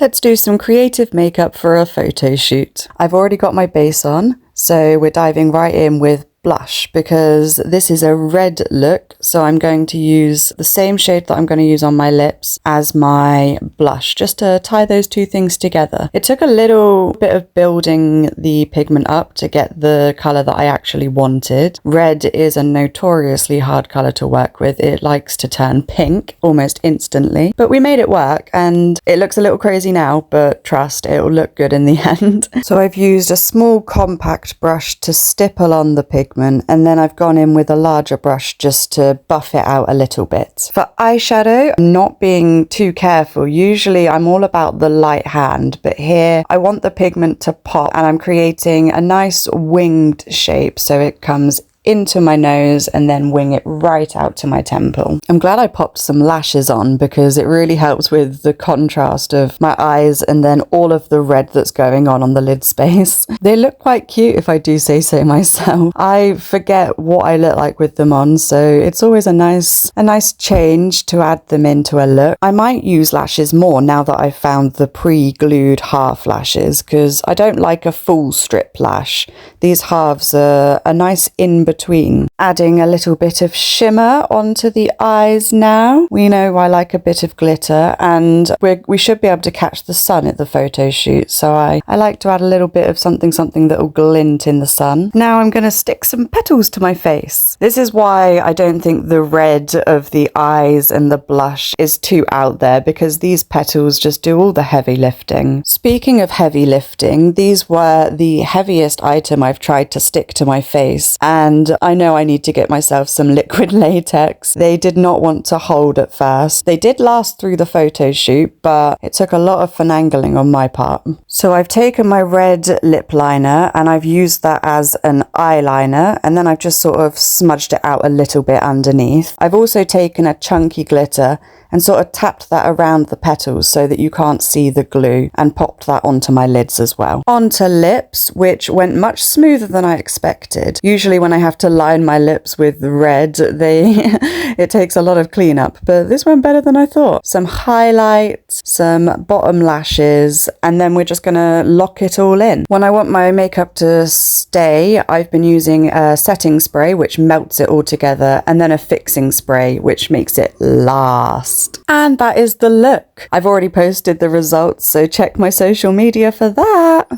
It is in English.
Let's do some creative makeup for a photo shoot. I've already got my base on, so we're diving right in with blush because this is a red look, so I'm going to use the same shade that I'm going to use on my lips as my blush, just to tie those two things together. It took a little bit of building the pigment up to get the colour that I actually wanted. Red is a notoriously hard colour to work with. It likes to turn pink almost instantly, but we made it work and it looks a little crazy now, but trust, it'll look good in the end. So I've used a small compact brush to stipple on the pigment, and then I've gone in with a larger brush just to buff it out a little bit. For eyeshadow, I'm not being too careful. Usually I'm all about the light hand, but here I want the pigment to pop, and I'm creating a nice winged shape so it comes into my nose and then wing it right out to my temple. I'm glad I popped some lashes on because it really helps with the contrast of my eyes and then all of the red that's going on the lid space. They look quite cute if I do say so myself. I forget what I look like with them on, so it's always a nice change to add them into a look. I might use lashes more now that I've found the pre-glued half lashes because I don't like a full strip lash. These halves are a nice in-between. Adding a little bit of shimmer onto the eyes now. We know I like a bit of glitter, and we should be able to catch the sun at the photo shoot, so I like to add a little bit of something that will glint in the sun. Now I'm going to stick some petals to my face. This is why I don't think the red of the eyes and the blush is too out there, because these petals just do all the heavy lifting. Speaking of heavy lifting, these were the heaviest item I've tried to stick to my face, and I know I need to get myself some liquid latex. They did not want to hold at first. They did last through the photo shoot, but it took a lot of finagling on my part. So I've taken my red lip liner and I've used that as an eyeliner, and then I've just sort of smudged it out a little bit underneath. I've also taken a chunky glitter and sort of tapped that around the petals so that you can't see the glue, and popped that onto my lids as well. Onto lips, which went much smoother than I expected. Usually when I have to line my lips with red, it takes a lot of cleanup, but this went better than I thought. Some highlights, some bottom lashes, and then we're just gonna lock it all in. When I want my makeup to stay, I've been using a setting spray which melts it all together, and then a fixing spray which makes it last. And that is the look. I've already posted the results, so check my social media for that.